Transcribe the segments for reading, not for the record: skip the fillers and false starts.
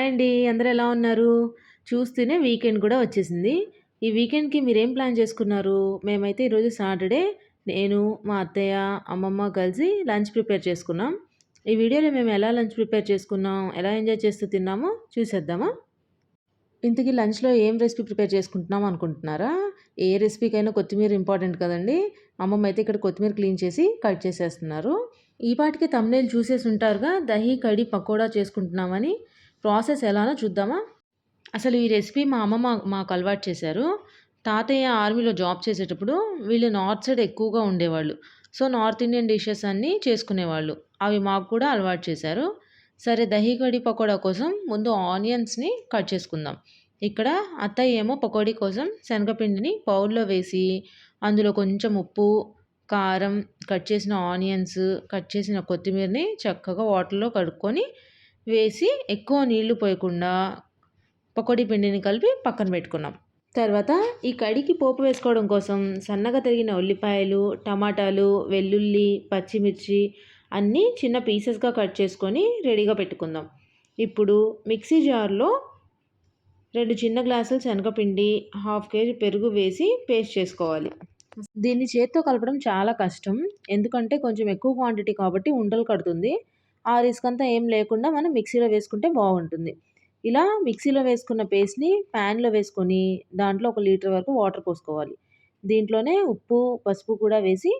అండి. అందరూ ఎలా ఉన్నారు? చూస్తూనే వీకెండ్ కూడా వచ్చేసింది. ఈ వీకెండ్‌కి మీరేం ప్లాన్ చేసుకున్నారు? మేమైతే ఈరోజు సాటర్‌డే నేను, మా అత్తయ్య, అమ్మమ్మ కలిసి లంచ్ ప్రిపేర్ చేసుకున్నాం. ఈ వీడియోలో మేము ఎలా లంచ్ ప్రిపేర్ చేసుకున్నాం, ఎలా ఎంజాయ్ చేస్తూ తిన్నామో చూసేద్దామా? ఇంతకీ లంచ్‌లో ఏం రెసిపీ ప్రిపేర్ చేసుకుంటున్నాం అనుకుంటున్నారా? ఏ రెసిపీకైనా కొత్తిమీర ఇంపార్టెంట్ కదండీ! అమ్మమ్మ అయితే ఇక్కడ కొత్తిమీర క్లీన్ చేసి కట్ చేసేస్తున్నారు. ఈ పాటికి థంబ్‌నెయిల్ చూసేసి ఉంటారుగా దహీ కడీ పకోడా చేసుకుంటున్నామని. ప్రాసెస్ ఎలానో చూద్దామా? అసలు ఈ రెసిపీ మా అమ్మమ్మ మాకు అలవాటు చేశారు. తాతయ్య ఆర్మీలో జాబ్ చేసేటప్పుడు వీళ్ళు నార్త్ సైడ్ ఎక్కువగా ఉండేవాళ్ళు. సో, నార్త్ ఇండియన్ డిషెస్ అన్నీ చేసుకునేవాళ్ళు. అవి మాకు కూడా అలవాటు చేశారు. సరే దహీ కడీ పకోడా కోసం ముందు ఆనియన్స్‌ని కట్ చేసుకుందాం. ఇక్కడ అత్తయ్య ఏమో పకోడీ కోసం శనగపిండిని బౌల్‌లో వేసి, అందులో కొంచెం ఉప్పు, కారం, కట్ చేసిన ఆనియన్స్, కట్ చేసిన కొత్తిమీరని చక్కగా వాటర్‌లో కడుక్కొని వేసి, ఎక్కువ నీళ్లు పోయకుండా పకోడీ పిండిని కలిపి పక్కన పెట్టుకున్నాం. తర్వాత ఈ కడికి పోపు వేసుకోవడం కోసం సన్నగా తరిగిన ఉల్లిపాయలు, టమాటాలు, వెల్లుల్లి, పచ్చిమిర్చి అన్నీ చిన్న పీసెస్‌గా కట్ చేసుకొని రెడీగా పెట్టుకుందాం. ఇప్పుడు మిక్సీ జార్‌లో 2 చిన్న గ్లాసులు శనగపిండి, హాఫ్ కేజీ పెరుగు వేసి పేస్ట్ చేసుకోవాలి. దీన్ని చేత్తో కలపడం చాలా కష్టం. ఎందుకంటే కొంచెం ఎక్కువ క్వాంటిటీ కాబట్టి ఉండలు కడుతుంది. ఆ రిస్క్ అంతా ఏం లేకుండా మనం మిక్సీలో వేసుకుంటే బాగుంటుంది. ఇలా మిక్సీలో వేసుకున్న పేస్ట్‌ని ప్యాన్‌లో వేసుకొని దాంట్లో 1 లీటర్ వరకు వాటర్ పోసుకోవాలి. దీంట్లోనే ఉప్పు, పసుపు కూడా వేసి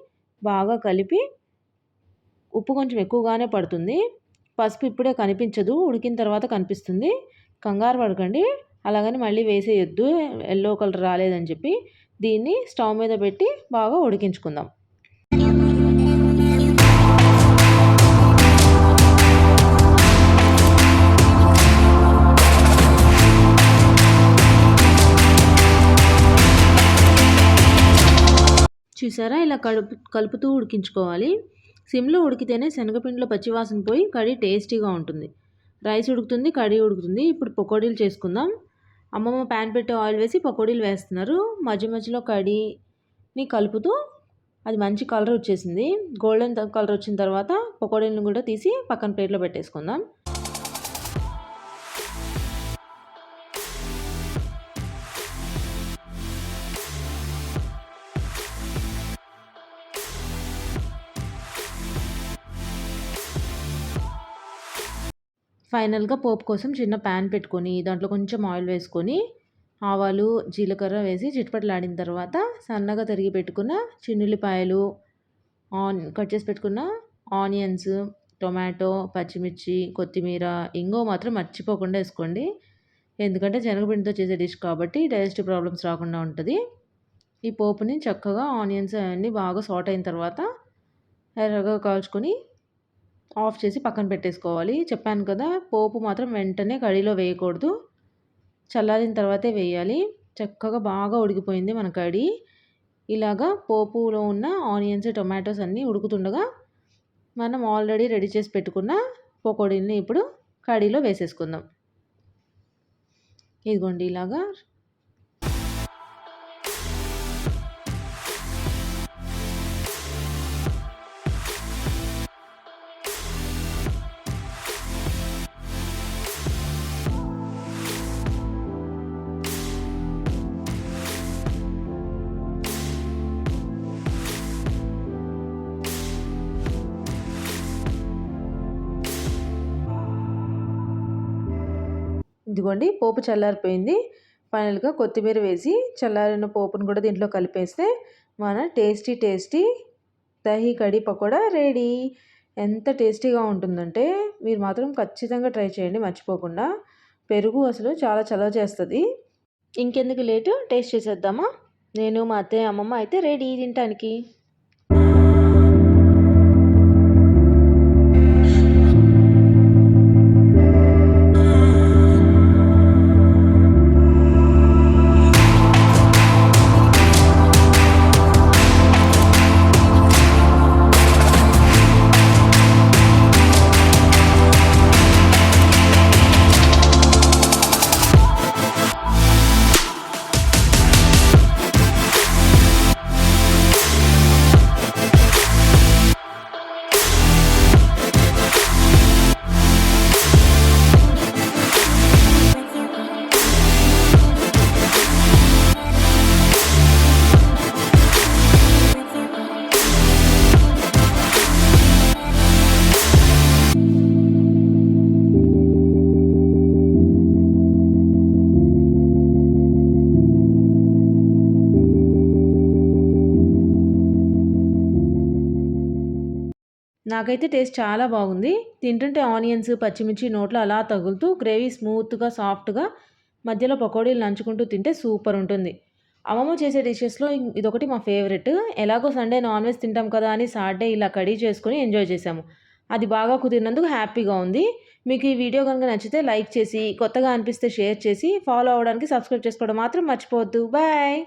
బాగా కలిపి ఉప్పు కొంచెం ఎక్కువగానే పడుతుంది. పసుపు ఇప్పుడే కనిపించదు. ఉడికిన తర్వాత కనిపిస్తుంది. కంగారు పడకండి. అలాగని మళ్ళీ వేసేయొద్దు యెల్లో కలర్ రాలేదని చెప్పి. దీన్ని స్టవ్ మీద పెట్టి బాగా ఉడికించుకుందాం. చూసారా ఇలా కలుపుతూ ఉడికించుకోవాలి. సిమ్‌లో ఉడికితేనే శనగపిండిలో పచ్చివాసన పోయి కర్రీ టేస్టీగా ఉంటుంది. రైస్ ఉడుకుతుంది, కర్రీ ఉడుకుతుంది. ఇప్పుడు పకోడీలు చేసుకుందాం. అమ్మమ్మ ప్యాన్ పెట్టి ఆయిల్ వేసి పకోడీలు వేస్తున్నారు. మధ్య మధ్యలో కర్రీని కలుపుతూ అది మంచి కలర్ వచ్చేసింది. గోల్డెన్ కలర్ వచ్చిన తర్వాత పకోడీలను కూడా తీసి పక్కన ప్లేట్‌లో పెట్టేసుకుందాం. ఫైనల్‌గా పోపు కోసం చిన్న ప్యాన్ పెట్టుకొని దాంట్లో కొంచెం ఆయిల్ వేసుకొని ఆవాలు, జీలకర్ర వేసి చిటపటలాడిన తర్వాత సన్నగా తరిగి పెట్టుకున్న చిన్నుల్లిపాయలు, కట్ చేసి పెట్టుకున్న ఆనియన్స్, టొమాటో, పచ్చిమిర్చి, కొత్తిమీర, ఇంగువ మాత్రం మర్చిపోకుండా వేసుకోండి. ఎందుకంటే శనగపిండితో చేసే డిష్ కాబట్టి డైజెస్టివ్ ప్రాబ్లమ్స్ రాకుండా ఉంటది. ఈ పోపుని చక్కగా ఆనియన్స్ అవన్నీ బాగా సాట్ అయిన తర్వాత ఎర్రగా కాల్చుకొని ఆఫ్ చేసి పక్కన పెట్టేసుకోవాలి. చెప్పాను కదా పోపు మాత్రం వెంటనే కర్రీలో వేయకూడదు. చల్లారిన తర్వాతే వేయాలి. చక్కగా బాగా ఉడికిపోయింది మన కర్రీ. ఇలాగా పోపులో ఉన్న ఆనియన్స్, టొమాటోస్ అన్నీ ఉడుకుతుండగా మనం ఆల్రెడీ రెడీ చేసి పెట్టుకున్న పకోడీలని ఇప్పుడు కర్రీలో వేసేసుకుందాం. ఇదిగోండి ఇలాగా. ఇదిగోండి పోపు చల్లారిపోయింది. ఫైనల్‌గా కొత్తిమీర వేసి చల్లారిన పోపును కూడా దీంట్లో కలిపేస్తే మన టేస్టీ దహీ కడీ పకోడా రెడీ. ఎంత టేస్టీగా ఉంటుందంటే మీరు మాత్రం ఖచ్చితంగా ట్రై చేయండి మర్చిపోకుండా. పెరుగు అసలు చాలా చలవ చేస్తది. ఇంకెందుకు లేటు టేస్ట్ చేసేద్దామా? నేను, మా అత్తయ్య, అమ్మమ్మ అయితే రెడీ తినటానికి. నాకైతే టేస్ట్ చాలా బాగుంది. తింటుంటే ఆనియన్స్, పచ్చిమిర్చి నోట్లో అలా తగులుతూ గ్రేవీ స్మూత్‌గా, సాఫ్ట్‌గా మధ్యలో పకోడీలు నంచుకుంటూ తింటే సూపర్ ఉంటుంది. అమ్మమ్మ చేసే డిషెస్‌లో ఇదొకటి మా ఫేవరెట్. ఎలాగో సండే నాన్ వెజ్ తింటాం కదా అని సాటర్డే ఇలా కర్రీ చేసుకొని ఎంజాయ్ చేశాము. అది బాగా కుదిరినందుకు హ్యాపీగా ఉంది. మీకు ఈ వీడియో గనుక నచ్చితే లైక్ చేసి, కొత్తగా అనిపిస్తే షేర్ చేసి, ఫాలో అవ్వడానికి సబ్స్క్రైబ్ చేసుకోవడం మాత్రం మర్చిపోవద్దు. బాయ్.